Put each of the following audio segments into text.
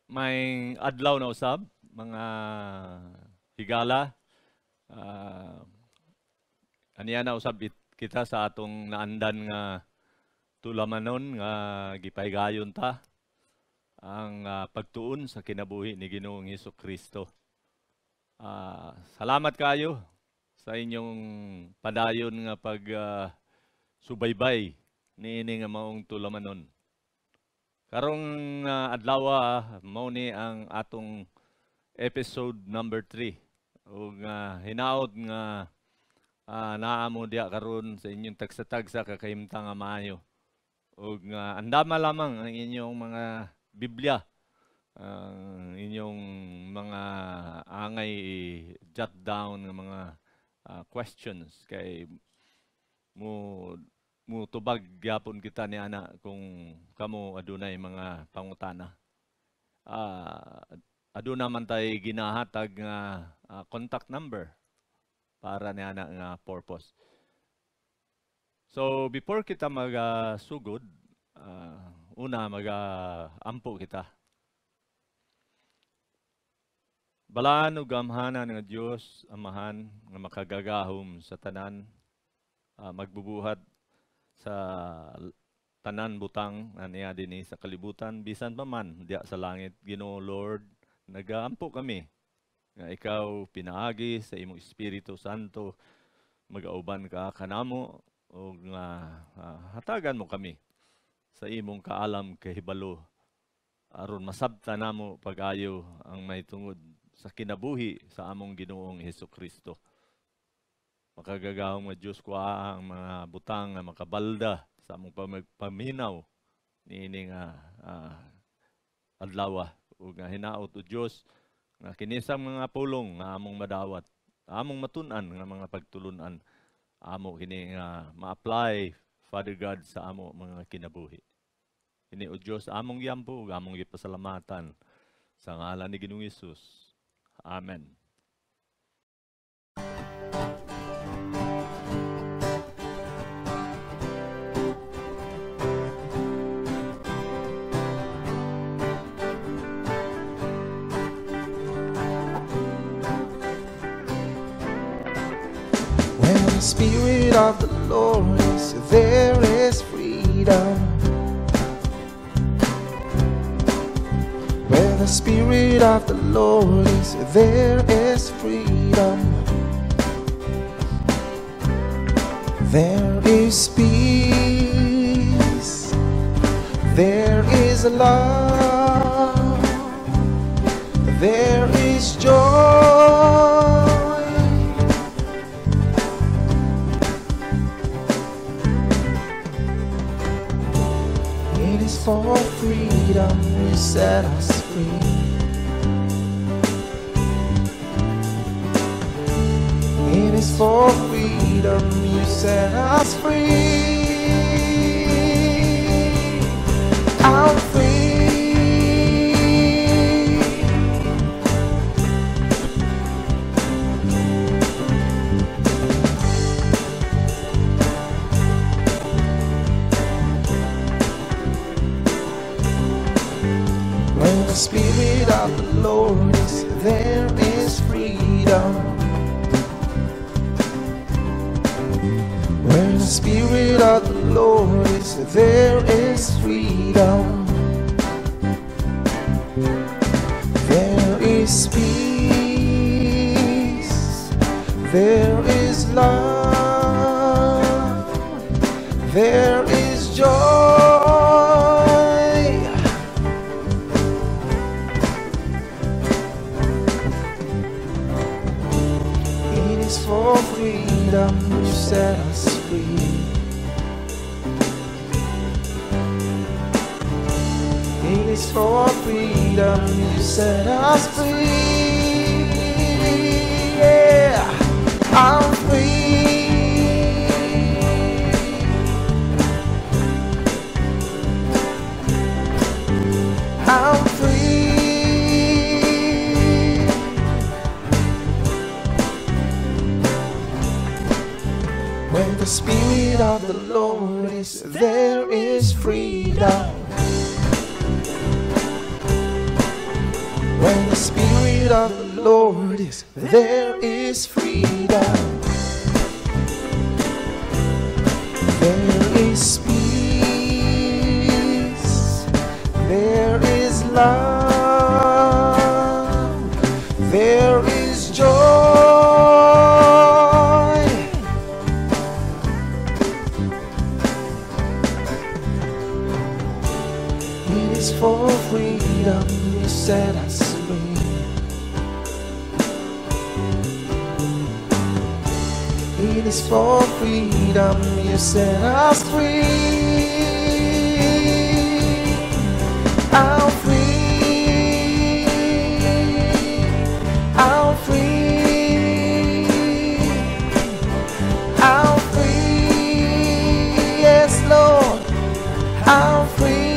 May adlaw na usab, mga higala. Aniya na usab kita sa atong naandan nga tulamanon nga gipaygayon ta ang pagtuon sa kinabuhi ni Ginoong Hesukristo. Salamat kayo sa inyong padayon nga pag subaybay niini nga maong tulamanon. Karong adlaw mao ni ang atong episode number 3 ug hinaot nga naamo diya karon sa inyong tagsa-tagsa kakahimtang nga maayo. Ug andama lamang ang inyong mga Biblia, inyong mga angay jot down nga mga questions kay mo tubag gyapon kita ni ana kung kamo adunay mga pangutana. Aduna man tay ginahatag nga contact number para ni ana nga purpose. So before kita magasugod, una ampo kita. Balaan ug gamhanan nga Dios Amahan nga makagagahom sa tanan, magbubuhat sa tanan butang niya dinhi sa kalibutan bisan pa man diya sa langit. Ginoo Lord, nagaampo kami nga ikaw pinaagi sa imong Espiritu Santo magauban ka kanamo o nga hatagan mo kami sa imong kaalam kahibalo aron masabtan namo pag-ayo ang mahitungod sa kinabuhi sa among Ginoong Hesukristo. Makagagahom nga Diyos kuha ang mga butang nga makabalda sa among paminaw niini nga adlaw ug nga hinaot o Diyos nga kinisang mga pulong nga among madawat, among matun-an nga mga pagtulunan, amo kini nga ma-apply Father God sa amo mga kinabuhi. Kini o Diyos among giampo ug among gipasalamatan sa ngalan ni Ginoong Hesus. Amen. The Spirit of the Lord is there is freedom. Where the Spirit of the Lord is there is freedom. There is peace. There is love. There is joy. For freedom you set us free. It is for freedom you set us free. I'm free. The Spirit of the Lord is there is freedom. Where the Spirit of the Lord is there is freedom. There is peace. There is love. There is joy. For freedom you set us free. It is for freedom you set us free. Yeah, I'm free. I'm free. When the Spirit of of the Lord is, there is freedom. When the Spirit of the Lord is, there is freedom. There is peace. There is love. There is joy. It is for freedom you set us free. It is for freedom you set us free. I'm free. I'm free. I'm free. Yes, Lord. I'm free.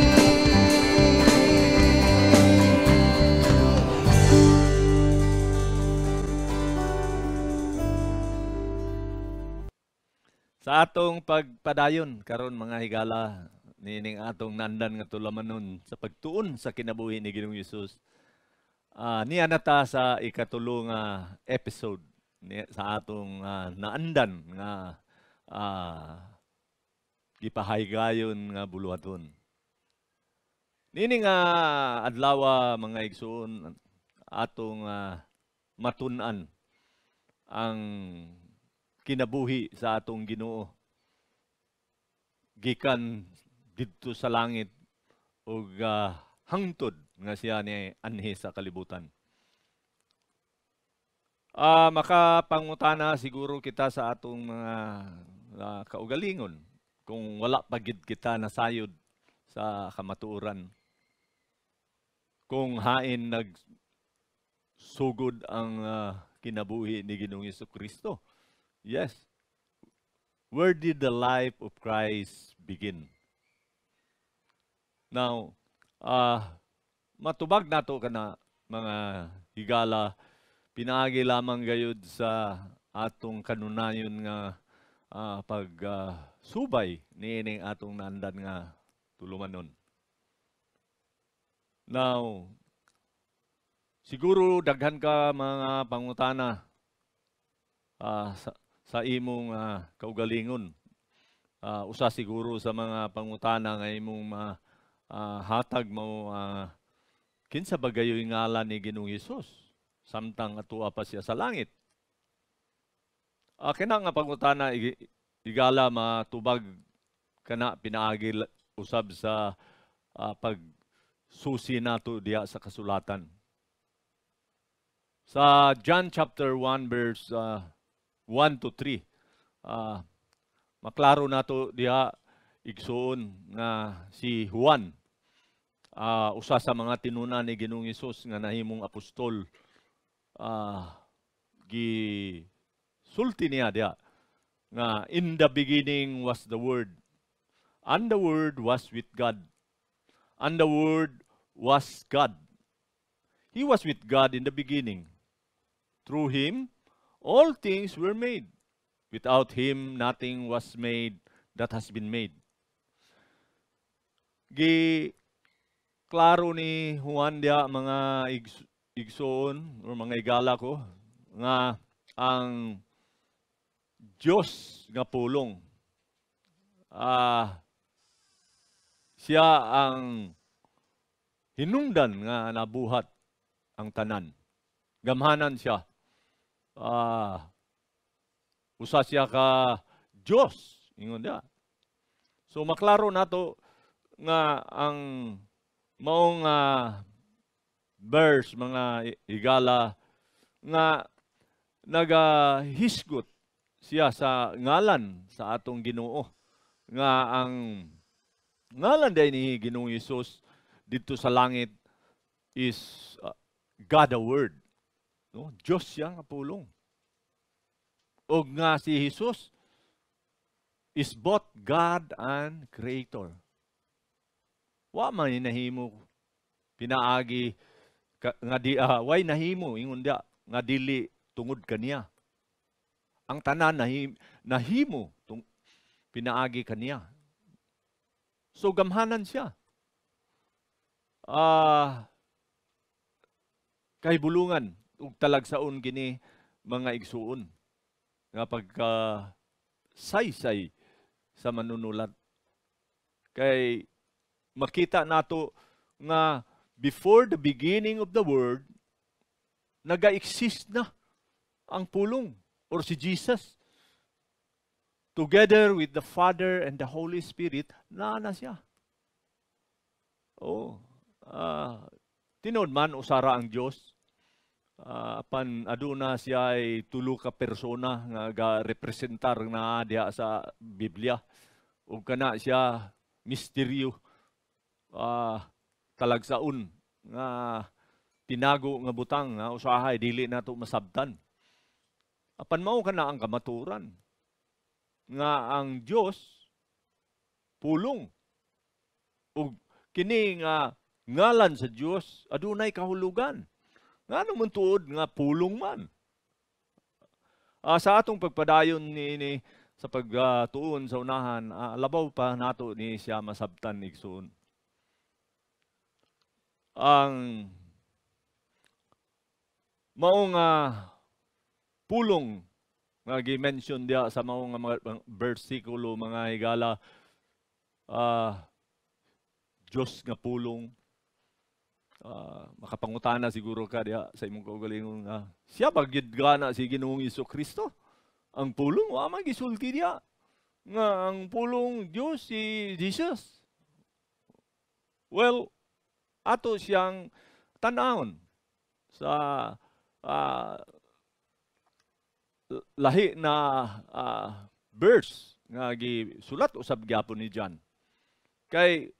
Sa atong pagpadayon karon mga higala, nining atong nandan nga tulamanon sa pagtuon sa kinabuhi ni Ginoong Hesus. Niya nata sa ikatulo nga episode sa atong naandan nga gipahaygayon nga buluhaton. Nini nga adlaw mga igsoon atong matun-an ang kinabuhi sa atong Ginoo gikan didto sa langit ug hangtod nga siya ni anhi sa kalibutan. Makapangutana siguro kita sa atong mga kaugalingon kung wala pa gid kita nasayod sa kamatuoran. Kung hain nagsugod ang kinabuhi ni Ginoong Jesucristo. Yes. Where did the life of Christ begin? Now, matubag nato kana mga higala, pinaagi lamang gayud sa atong kanunayon nga pagsubay niining atong naandan nga tulumanon. Now, siguro daghan ka mga pangutana sa imong kaugalingon. Usa siguro sa mga pangutana nga imong hatag mo kinsa ba gayoy ngalan ni Ginoong Hesus samtang atua pa siya sa langit. Kina nga pangutana igala matubag kana pinaagi usab sa pagsusi nato diha sa kasulatan. Sa John chapter 1 verse 1 to 3. Maklaro nato diha igsoon nga si Juan, usa sa mga tinuna ni Ginoong Hesus nga nahimong apostol, gisulti niya diha nga in the beginning was the Word, and the Word was with God, and the Word was God. He was with God in the beginning. Through Him all things were made. Without Him, nothing was made that has been made. Klaro ni Juan dia mga igsoon o mga igala ko nga ang Diyos nga pulong. Siya ang hinungdan nga nabuhat ang tanan. Gamhanan siya. Usa siya ka Diyos, ingon dia. So maklaro nato nga ang maong verse mga higala nga nagahisgot siya sa ngalan sa atong Ginoo nga ang ngalan day ni Ginoong Hesus dito sa langit is God the Word. No? Diyos siya nga pulong. O nga si Jesus is both God and Creator. Wa man nahimo pinaagi nga di way nahimo ingon dia nga dili tungod kaniya. Ang tanan nahimo pinaagi kaniya. So gamhanan siya. Kahibulungan ug talagsaon kini mga igsuon nga pagka saysay sa manunulat. Kay makita nato nga before the beginning of the world, naga-exist na ang pulong or si Jesus. Together with the Father and the Holy Spirit, na siya. Tinod man usara ang Dios. Apan aduna siya ay tulo ka persona nga ga-representar na diha sa Biblia. Ug kana siya misteryo talagsaon nga tinago nga butang nga usahay dili nato masabtan. Apan mao kana ang kamaturan nga ang Dios pulong. Ug kini nga ngalan sa Dios adunay kahulugan. Ngano man tuod nga pulong man. Sa atong pagpadayon ni sa pagtuon sa unahan, labaw pa nato ni siya masabtan igsoon. Ang mao nga pulong nga gi-mention dia sa mao nga mga bersikulo mga higala, Diyos nga pulong. Makapangutana siguro ka diha sa imong kaugalingon nga siya bagyud gana si Ginoong Jesucristo. Ang pulong wa man gisulti diha nga ang pulong Dios si Jesus. Well, ato siyang tan-awon sa lahi na verse nga gisulat usab gyapon ni John. Kay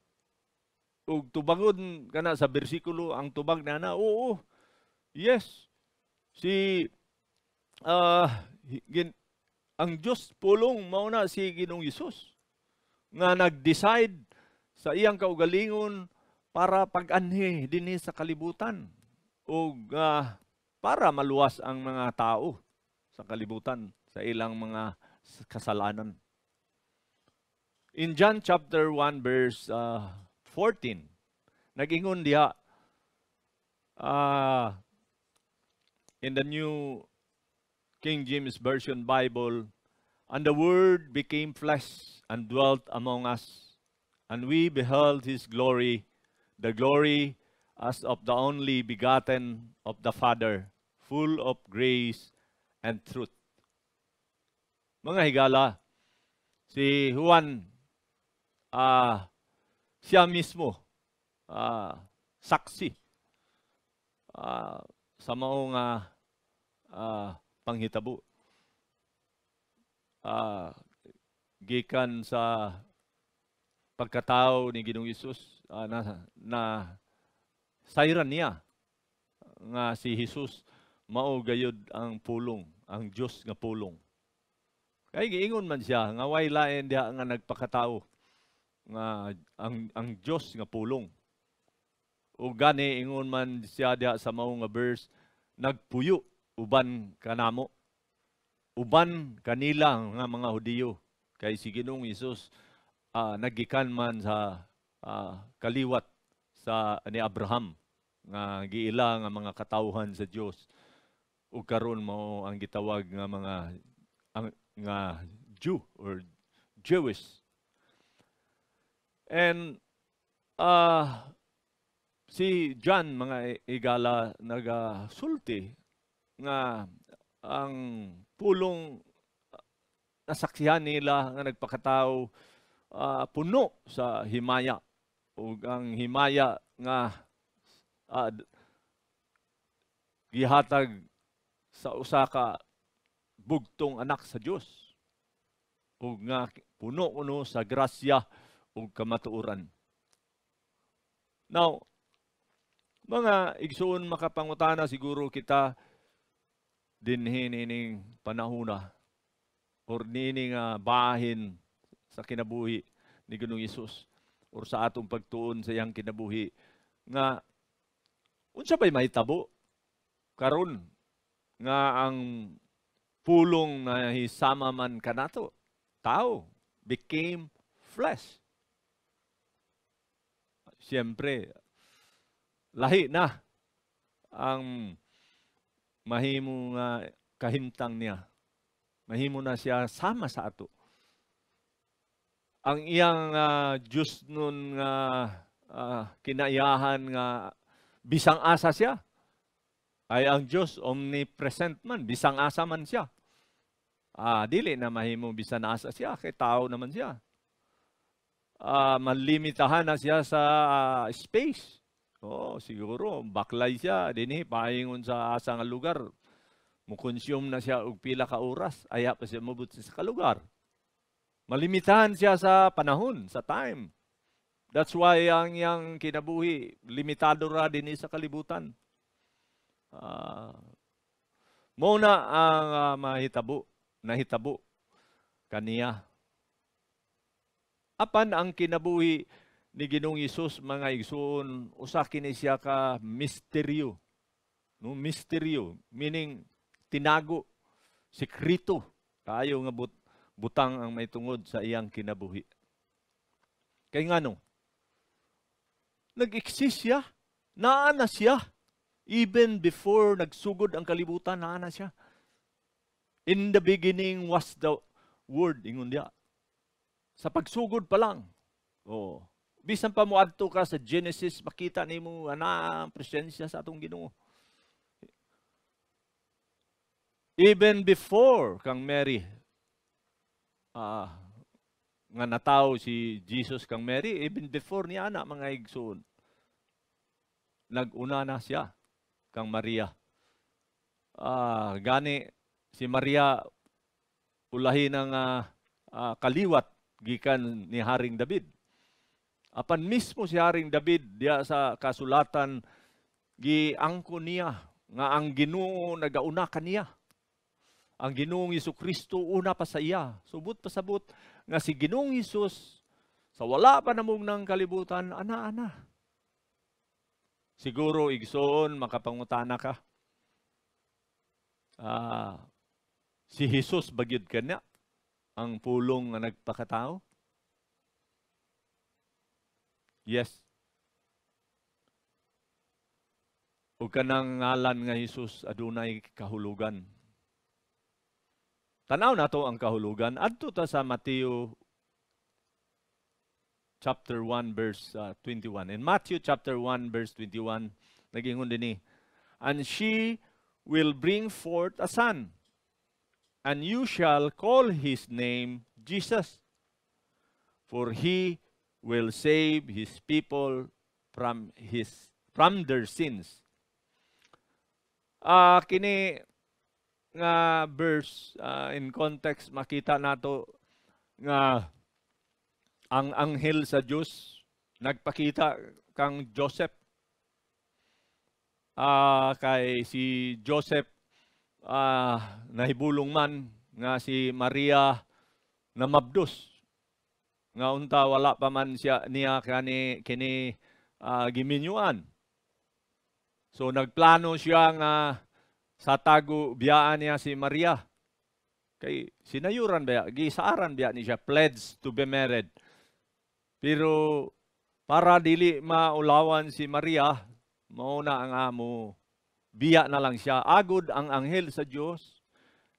ug tubagon kana sa bersikulo ang tubag na oo. Yes. Si ang Dios pulong mao na si Ginoong Hesus nga nag-decide sa iyang kaugalingon para pag-anhi dinhi sa kalibutan ug para maluwas ang mga tao sa kalibutan sa ilang mga kasalanan. In John chapter 1 verse 14, nag-ingon diha in the New King James Version Bible, and the Word became flesh and dwelt among us, and we beheld His glory, the glory as of the only begotten of the Father, full of grace and truth. Mga higala, si Juan, siya mismo, saksi sa maong panghitabo. Gikan sa pagkatao ni Ginoong Hesus na sayran niya nga si Hesus mao gayud ang pulong, ang Dios nga pulong. Kay giingon man siya nga way lain diha nga nagpakatao nga ang Dios nga pulong. O gani ingon man siya diha sa mao nga verse, nagpuyo uban kanamo, uban kanila nga mga Hudiyo. Kay si Ginoong Hesus naggikan man sa kaliwat sa ni Abraham nga giila nga mga katawhan sa Dios. Ug karon mao ang gitawag nga mga nga Jew or Jewish. And si John mga igala nagasulti nga ang pulong nasaksihan nila nga nagpakatao puno sa himaya. Ug ang himaya nga gihatag sa usa ka bugtong anak sa Dios. Ug nga puno kuno sa grasya ug kamatuoran. Now, mga igsoon makapangutana siguro kita dinhi nining panahona or nining bahin sa kinabuhi ni Ginoong Hesus or sa atong pagtuon sa iyang kinabuhi nga unsa ba'y mahitabo karon nga ang pulong na hisama man kanato tao became flesh. Siyempre, lahi na ang mahimo nga kahimtang niya. Mahimo na siya sama sa ato. Ang iyang Diyos nun nga kinaiyahan nga bisang asa siya. Ay ang Diyos omnipresent man, bisang asa man siya. Dili na mahimo bisan asa siya, kay tao naman siya. Malimitahan na siya sa space. Siguro, baklay siya, dinhi, paingon sa asa nga lugar. Mukonsume na siya og pila ka oras, aya pa siya mabot sa kalugar. Malimitahan siya sa panahon, sa time. That's why ang iyang kinabuhi, limitado ra dinhi sa kalibutan. Muna ang nahitabo kaniya. Apan ang kinabuhi ni Ginoong Hesus, mga igsoon, usa kini siya ka misteryo. No, misteryo, meaning tinago, sekreto. Kayo nga butang ang may tungod sa iyang kinabuhi. Kay ngano? Nag-exist siya, naa na siya. Even before nagsugod ang kalibutan, naa na siya. In the beginning was the Word, ingon diya. Sa pagsugod pa lang. Bisan pa mo adto ka sa Genesis, makita nimo ana ang presensya sa atong Ginoo. Even before kang Mary, nga nataw si Jesus kang Mary, even before niya na mga igsoon, nag-una na siya kang Maria. Gani si Maria ulahi ng kaliwat gikan ni Haring David. Apan mismo si Haring David diya sa kasulatan giangko niya nga ang Ginoo nagauna kaniya. Ang Ginoong Jesucristo una pa sa iya. Subot pa sabot nga si Ginoong Hesus sa wala pa namog ng kalibutan, ana-ana. Siguro igsoon makapangutana ka. Si Jesus bagyod kanya ang pulong nga nagpakatao? Yes. O kanang ngalan nga Jesus adunay kahulugan. Tanaw nato ang kahulugan. Adto ta sa Mateo chapter 1 verse 21. In Matthew chapter 1 verse 21, nagingon dinhi, "And she will bring forth a son, and you shall call his name Jesus, for he will save his people from their sins." Kini nga verse in context makita nato nga ang anghel sa Dios nagpakita kang Joseph. Kay si Joseph nahibulong man nga si Maria namabdos. Nga unta wala pa man niya kini giminyuan. So nagplano siya nga sa tago biyaan niya si Maria. Kay sinayuran ba, gisaaran ba ni siya, pledged to be married. Pero para dili maulawan si Maria, mauna ang amo, biya na lang siya. Agod ang anghel sa Diyos,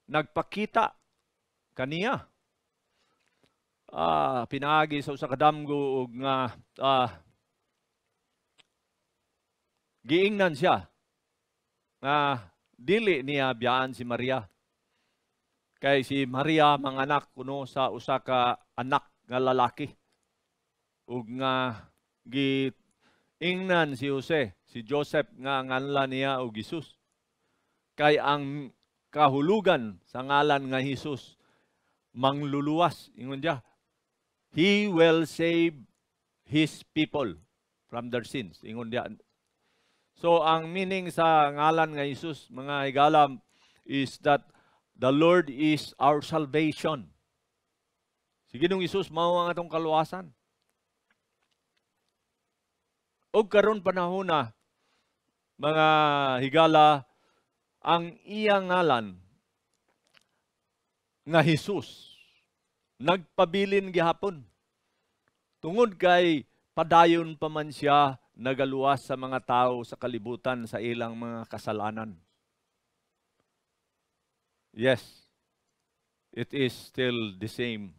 nagpakita kaniya. Pinaagi sa kadamgo og nga giingnan siya nga dili niya biyaan si Maria. Kay si Maria manganak kuno sa usa ka anak nga lalaki. Ug nga giingnan si Joseph nga nganlan niya og Jesus. Kay ang kahulugan sa ngalan nga Jesus mangluluwas, ingon dia, he will save his people from their sins, ingon dia. So ang meaning sa ngalan nga Jesus, mga higala, is that the Lord is our salvation. Si Ginoong Hesus mao ang atong kaluwasan. Og karon panahon na, mga higala, ang iyang ngalan nga Jesus nagpabilin gihapon. Tungod kay padayon pa man siya nagaluwas sa mga tao sa kalibutan sa ilang mga kasalanan. Yes, it is still the same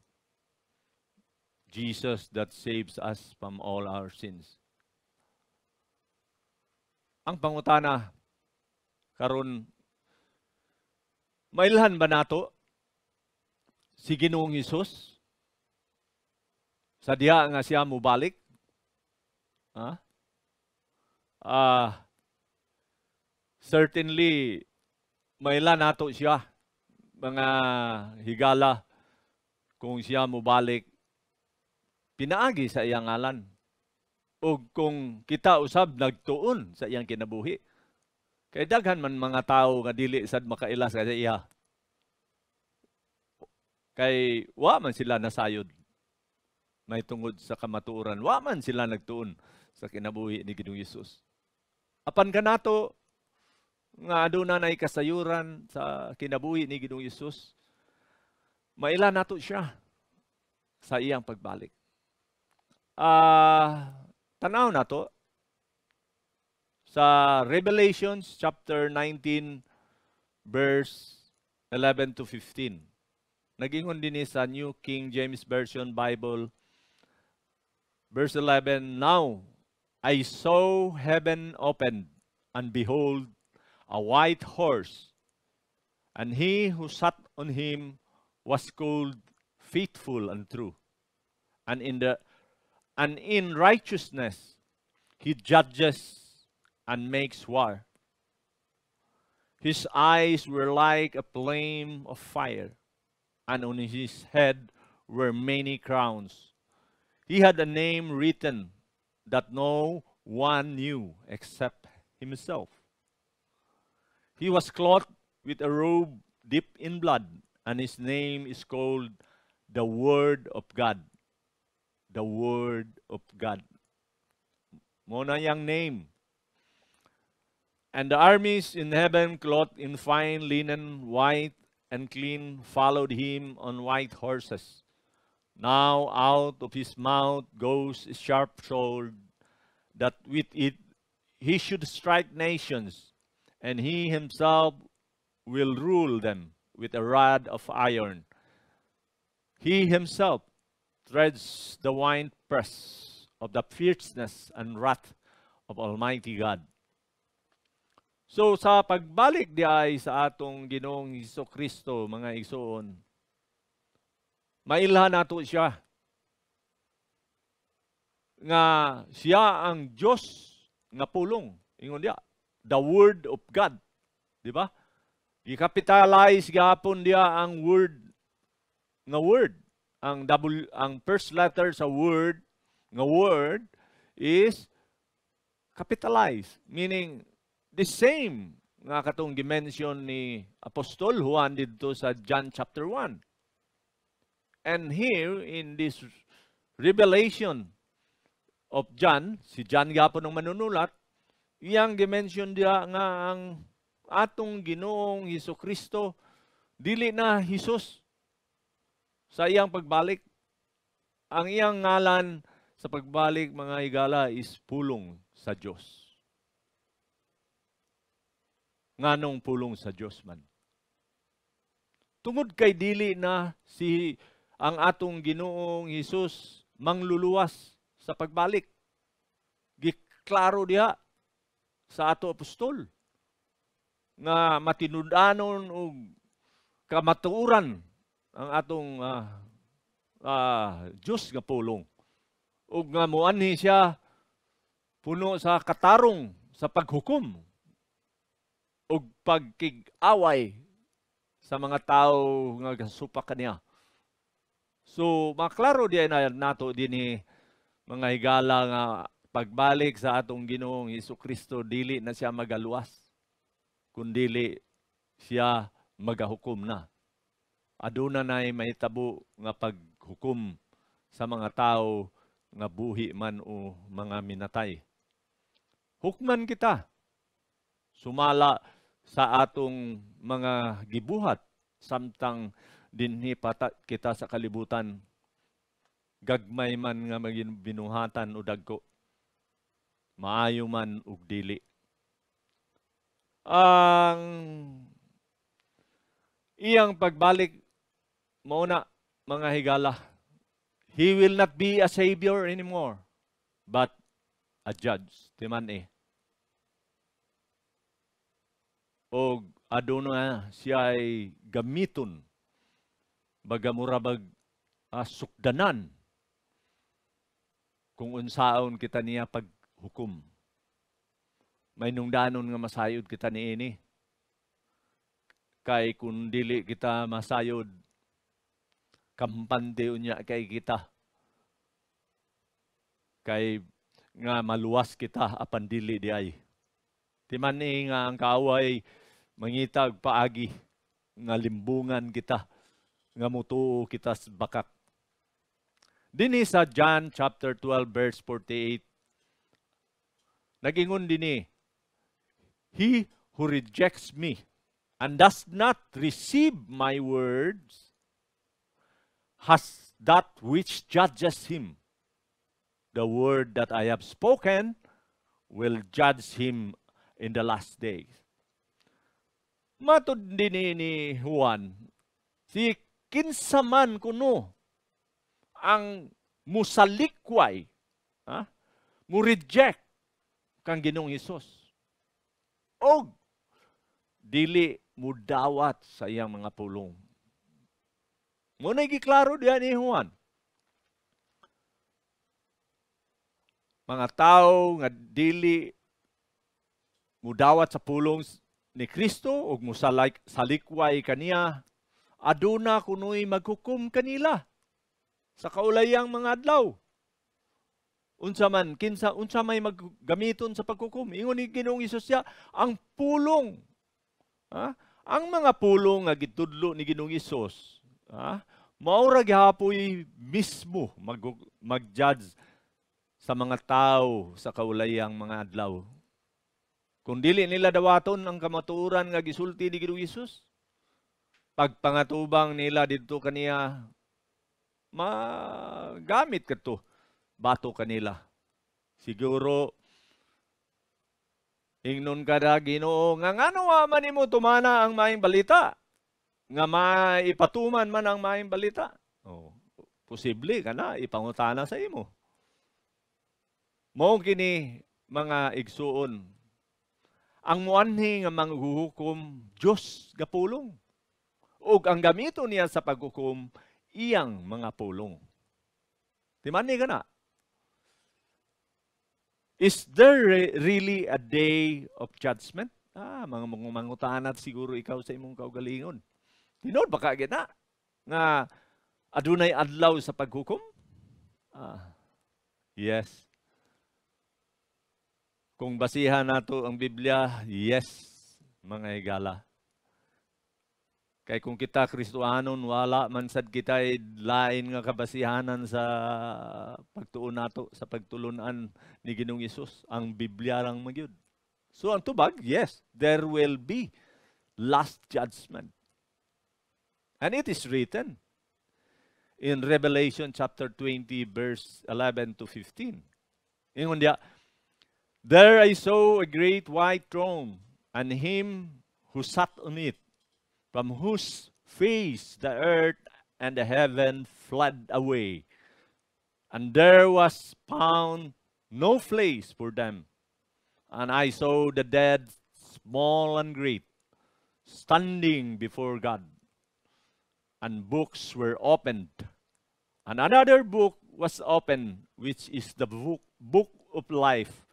Jesus that saves us from all our sins. Ang pangutana karon, mailhan ba nato si Ginoong Hesus sa diha nga siya mubalik? Certainly mailhan nato siya, mga higala, kung siya mubalik pinaagi sa iyang ngalan, o kung kita usab nagtuon sa iyang kinabuhi. Kay daghan man mga tao nga dili sad makailas sa iya. Kay wa man sila nasayod may tungod sa kamatuoran, wa man sila nagtuon sa kinabuhi ni Ginoong Hesus. Apan kanato nga aduna nay kasayuran sa kinabuhi ni Ginoong Hesus, maila nato siya sa iyang pagbalik. Tanaw nato sa Revelations chapter 19 verse 11 to 15. Nagingon din sa New King James Version Bible, verse 11, "Now I saw heaven opened, and behold, a white horse, and he who sat on him was called Faithful and True, and in righteousness he judges and makes war. His eyes were like a flame of fire, and on his head were many crowns. He had a name written that no one knew except himself. He was clothed with a robe dipped in blood, and his name is called the Word of God." The Word of God. Muna yang name. "And the armies in heaven, clothed in fine linen, white and clean, followed him on white horses. Now out of his mouth goes a sharp sword, that with it he should strike nations, and he himself will rule them with a rod of iron. He himself treads the winepress of the fierceness and wrath of Almighty God." So sa pagbalik di ay sa atong Ginoong Hesukristo, mga igsoon, mailhan nato siya nga siya ang Diyos nga pulong. Ingon dia, the Word of God. Di ba? I-capitalize gapon dia ang word nga word. Ang first letter sa word nga word is capitalized, meaning the same nga katong dimension ni Apostol Juan dito sa John chapter 1. And here in this revelation of John, si John gapon ang manunulat, iyang dimension dia nga ang atong Ginoong Hesukristo dili na Hesus sa iyang pagbalik. Ang iyang ngalan sa pagbalik, mga higala, is pulong sa Diyos. Nganong pulong sa Diyos man? Tungod kay dili na ang atong Ginoong Hesus mangluluwas sa pagbalik. Giklaro diha sa ato apostol nga matinud-anon og kamatuoran ang atong Diyos nga pulong. Ug nga muanhi siya puno sa katarong sa paghukom ug pagkig-away sa mga tao nga gasupak kaniya. So maklaro diay na nato dinhi, mga higala, nga pagbalik sa atong Ginoong Hesukristo dili na siya magaluwas, kundili siya magahukom na. Aduna nay mahitabo nga paghukom sa mga tao nga buhi man o mga minatay. Hukman kita sumala sa atong mga gibuhat samtang dinhi pata kita sa kalibutan, gagmay man nga maging binuhatan o dagko, maayo man ug dili. Ang iyang pagbalik mao na, mga higala, He will not be a savior anymore, but a judge. Timan O aduna siya ay gamiton, bagamura sukdanan, kung unsaon kita niya paghukom. May nungdanon nga masayod kita niini. Kay kung dili kita masayod, kampante unya kay kita. Kay nga maluwas kita apan dili di ay. Timan nga ang kaaway mangitag paagi nga limbungan kita, nga mutuo kita sa bakak. Dinhi sa John chapter 12 verse 48, nagingon dinhi, He who rejects me and does not receive my words has that which judges him. The word that I have spoken will judge him in the last days. Matud din ni Juan, si kinsaman kuno ang musalikway, mu-reject kang Ginoong Hesus, o dili mudawat sa iyang mga pulong. Muna giklaro diyan ni Juan. Mga tao nga dili mudawat sa pulong ni Kristo o musalikway kaniya, aduna kuno'y maghukom kanila sa kaulayang mga adlaw. Unsa may maggamiton sa paghukom. Ingon ni Ginoong Hesus siya, ang pulong. Ang mga pulong nga gitudlo ni Ginoong Hesus, maura gihapoy mismo mag-judge sa mga tao sa kaulayang mga adlaw. Kung dili nila dawaton ang kamatuoran nga gisulti ni Ginoong Hesus, pagpangatubang nila didto kaniya, magamit kadto bato kanila. Siguro ingnon kada Ginoo nga ngano man nimo tumana ang maayong balita, nga maipatuman man ang maayong balita. Posible kana ipangutana sa imo. Mao kini mga igsuon, ang muanhi nga manghuhukom Dios nga pulong, ug ang gamito niya sa paghukom iyang mga pulong. Timani kana? Is there really a day of judgment? Mga mangutanat siguro ikaw sa imong kaugalingon. Tinod baka gina nga adunay adlaw sa paghukom? Yes. Kung basihan nato ang Biblia, yes, mga higala. Kay kung kita Kristohanon, wala man sad kita lain nga kabasihanan sa pagtuon nato, sa pagtulunan ni Ginoong Hesus. Ang Biblia lang magyud. So ang tubag, yes, there will be last judgment. And it is written in Revelation chapter 20 verse 11 to 15. Ingon dia, there I saw a great white throne, and him who sat on it, from whose face the earth and the heaven fled away. And there was found no place for them. And I saw the dead, small and great, standing before God. And books were opened. And another book was opened, which is the book of life.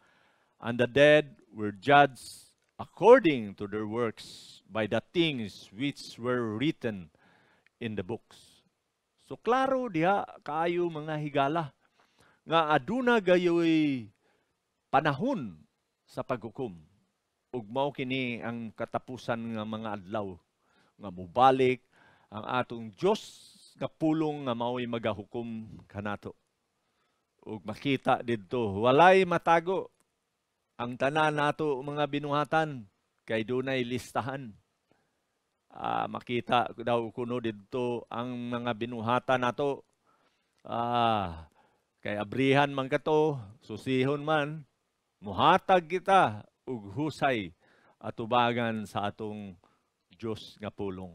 And the dead were judged according to their works by the things which were written in the books. So klaro diha kaayo mga higala nga aduna gayoy panahon sa paghukom. Ug mao kini ang katapusan nga mga adlaw nga mubalik ang atong Dios nga pulong nga mao'y magahukom kanato. Ug makita didto walay matago ang tanan nato mga binuhatan kay dunay listahan. makita daw kuno didto ang mga binuhatan nato. Kay abrihan man kato, susihon man, muhatag kita og husay atubagan sa atong Dios nga pulong.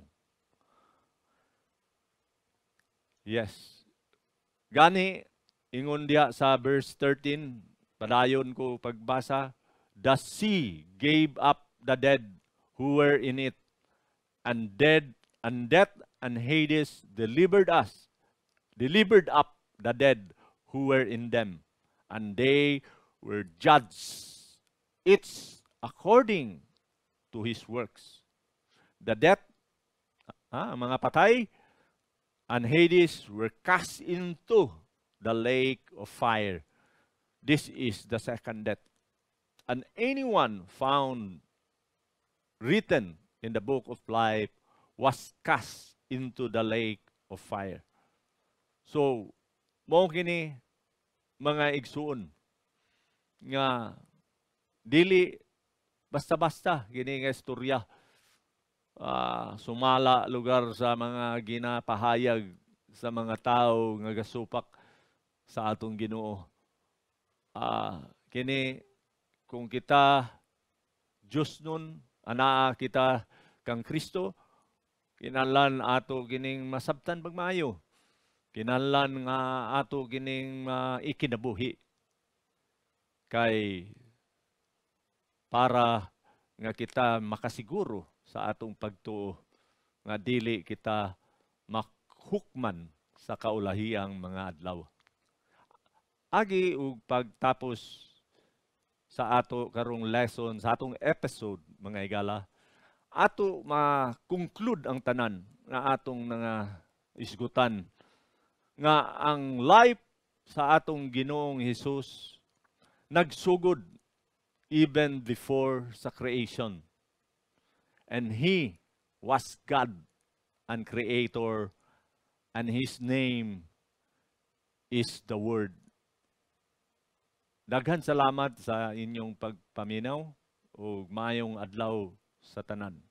Yes. Gani ingon diha sa verse 13, padayon ko pagbasa, the sea gave up the dead who were in it, and death and Hades delivered up the dead who were in them, and they were judged each according to his works. The death, mga patay, and Hades were cast into the lake of fire. This is the second death. And anyone found written in the book of life was cast into the lake of fire. So, mo kini mga igsuon nga dili basta-basta kini nga istorya sumala lugar sa mga ginapahayag sa mga tao nga gasupak sa atong Ginoo. Kini kung kita Diyos nun, anaa kita kang Kristo, kinahanglan ato kining masabtan pagmaayo. Kinahanglan nga ato kining ikinabuhi. Kay para nga kita makasiguro sa atong pagtuo nga dili kita makhukman sa kaulahiyang mga adlaw. Agi ug pagtapos sa ato karong lesson, sa atong episode, mga igala, ato ma-conclude ang tanan na atong nga isgutan nga ang life sa atong Ginoong Hesus nagsugod even before sa creation. And He was God and Creator, and His name is the Word. Daghan salamat sa inyong pagpaminaw o maayong adlaw sa tanan.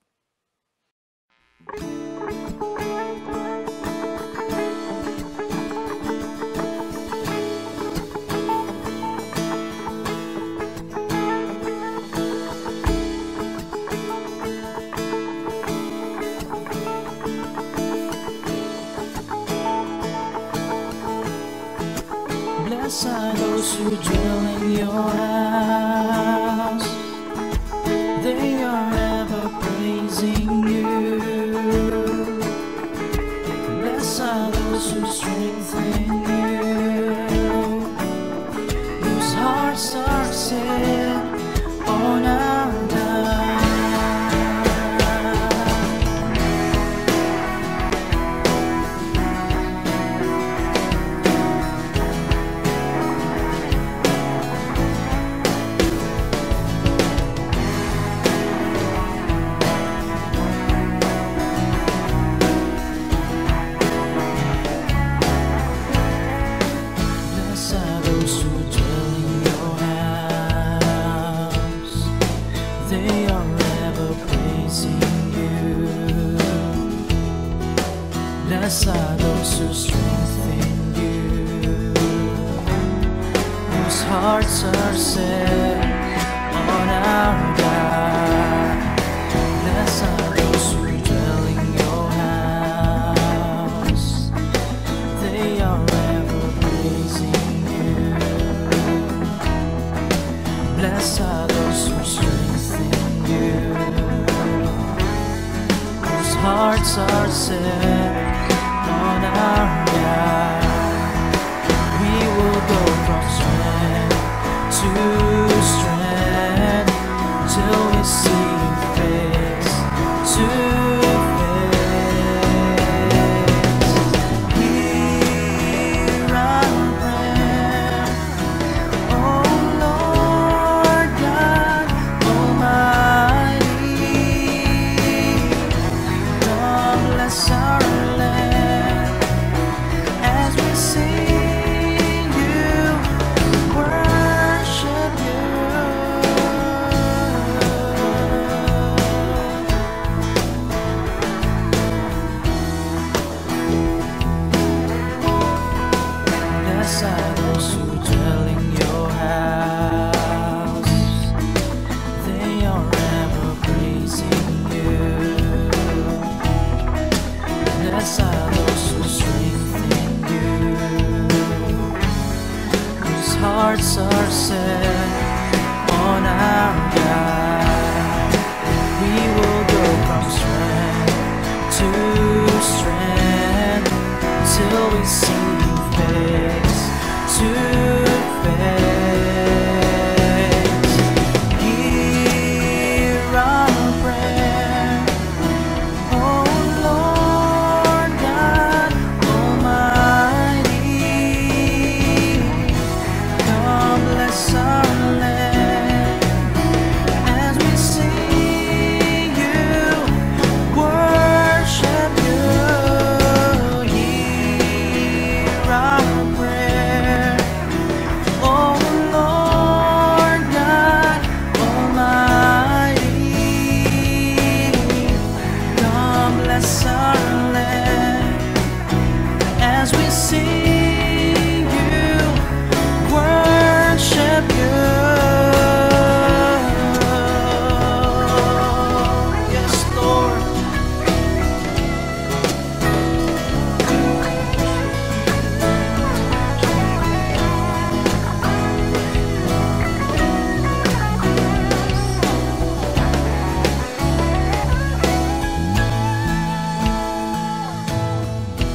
Blessed are those who dwell in your house. They are ever praising you. Blessed are those who strengthen you, whose hearts are set on our God. Blessed are those who strengthen you, whose hearts are set on our God. Blessed are those who dwell in your house. They are ever praising you. Blessed are those who strengthen you, whose hearts are set on our God. We will go from strength to strength till we see you face to face. Hear our prayer, oh Lord God Almighty. Come bless our land as we sing you, worship hearts are set on our God, we will go from strength to strength till we see you face to face. Hear our prayer, oh Lord God Almighty. Come bless our land as we sing you, worship you. Hear our prayer, oh Lord God Almighty. Come bless our land as we sing you, worship you. Yes, Lord.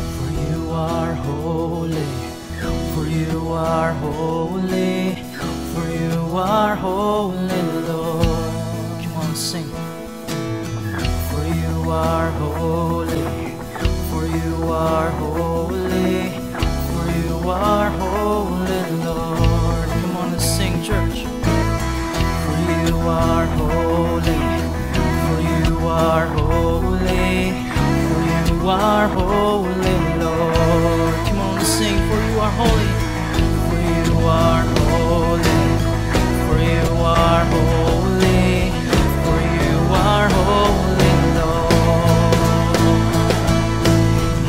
For you are holy, for you are holy, for you are holy, Lord. Come on, sing. For you are holy, for you are holy, for you are holy, Lord. Come on and sing, church. For you are holy, for you are holy, for you are holy, Lord. Come on and sing. For you are holy, for you are holy, for you are holy, for you are holy, Lord.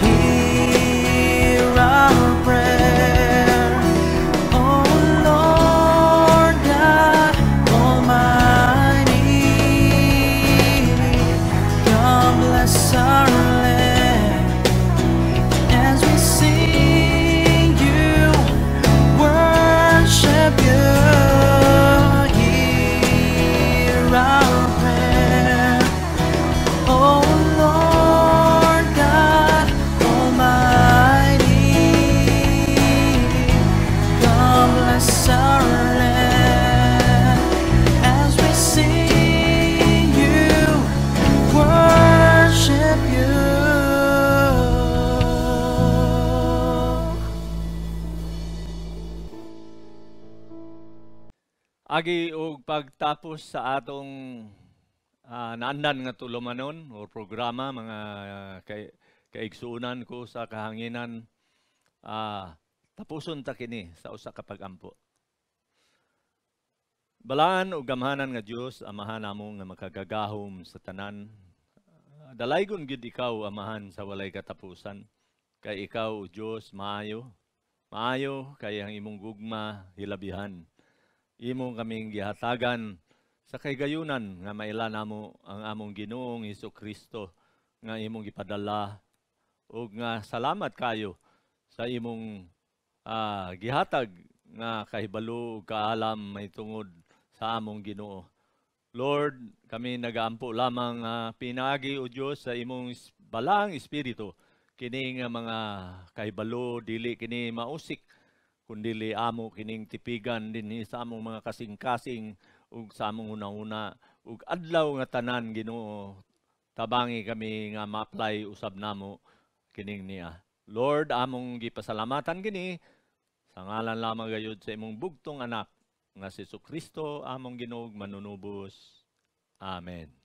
Hear our prayer, oh Lord God Almighty. Come bless our land as we sing you, worship you. Hear our prayer, oh Lord God Almighty. Come bless our land as we sing you, worship you. Agi og pagtapos sa atong naandan nga tulumanon o programa mga kaigsuunan ko sa kahanginan, tapuson ta kini sa usa ka pag-ampo. Balaan o gamhanan nga Dios amahan namo nga makagagahom sa tanan. Dalaygon gid ikaw amahan sa walay katapusan. Kay ikaw o Dios maayo. Maayo kay ang imong gugma hilabihan. Imo kaming gihatagan sa kaygayunan nga maila namo ang among Ginoong Hesukristo nga imong gipadala, ug nga salamat kayo sa imong gihatag nga kahibalo ug kaalam may tungod sa among Ginoo. Lord, kami nagaampo lamang pinaagi o Dios sa imong balang espiritu kini nga mga kahibalo dili kini mausik kundili amo kining tipigan dinhi sa among mga kasing-kasing ug sa among una-una ug adlaw nga tanan Ginoo tabangi kami nga ma-apply usab namo kining niya. Lord, among gipasalamatan kini sa ngalan lamang gayud sa imong bugtong anak nga si Jesucristo among Ginoo manunubos. Amen.